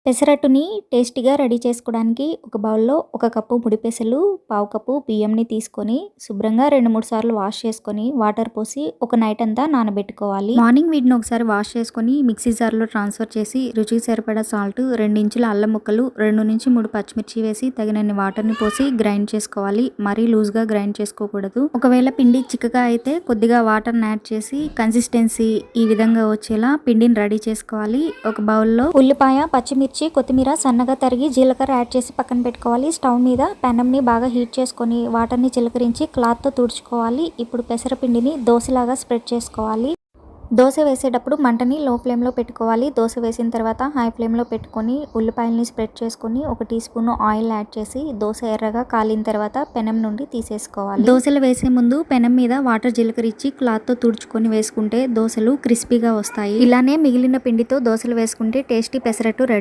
పెసరట్టుని టేస్టీగా రెడీ చేసుకోవడానికి ఒక బౌల్‌లో ఒక కప్పు ముడి పెసలు, పావు కప్పు బియ్యంని తీసుకొని శుభ్రంగా 2, 3 సార్లు వాష్ చేసుకొని వాటర్ పోసి ఒక నైట్ అంతా నానబెట్టుకోవాలి. మార్నింగ్ వీటిని ఒకసారి వాష్ చేసుకొని మిక్సీ జార్‌లో ట్రాన్స్‌ఫర్ చేసి రుచికి సరిపడా సాల్ట్, 2 ఇంచుల అల్లం ముక్కలు, 2-3 పచ్చిమిర్చి వేసి తగినన్ని వాటర్‌ని పోసి గ్రైండ్ చేసుకోవాలి. మరీ లూజ్‌గా గ్రైండ్ చేసుకోకూడదు. ఒకవేళ పిండి చిక్కగా అయితే కొద్దిగా వాటర్‌ని యాడ్ చేసి కన్సిస్టెన్సీ ఈ విధంగా వచ్చేలా పిండిని రెడీ చేసుకోవాలి. ఒక బౌల్‌లో ఉల్లిపాయ, పచ్చిమిర్చి, కొత్తిమీర సన్నగా తరిగి జీలకర్ర యాడ్ చేసి పక్కన పెట్టుకోవాలి. స్టవ్ మీద పెనంని బాగా హీట్ చేసుకొని వాటర్ని చిలకరించి క్లాత్తో తుడుచుకోవాలి. ఇప్పుడు పెసరపిండిని దోశలాగా స్ప్రెడ్ చేసుకోవాలి. దోశ వేసేటప్పుడు మంటని లో ఫ్లేమ్లో పెట్టుకోవాలి. దోశ వేసిన తర్వాత హై ఫ్లేమ్లో పెట్టుకొని ఉల్లిపాయలని స్ప్రెడ్ చేసుకొని 1 టీ స్పూన్ ఆయిల్ యాడ్ చేసి దోశ ఎర్రగా కాలిన తర్వాత పెనం నుండి తీసేసుకోవాలి. దోశలు వేసే ముందు పెనం మీద వాటర్ జీలకరించి క్లాత్తో తుడుచుకొని వేసుకుంటే దోశలు క్రిస్పీగా వస్తాయి. ఇలానే మిగిలిన పిండితో దోశలు వేసుకుంటే టేస్టీ పెసరట్టు రెడీ.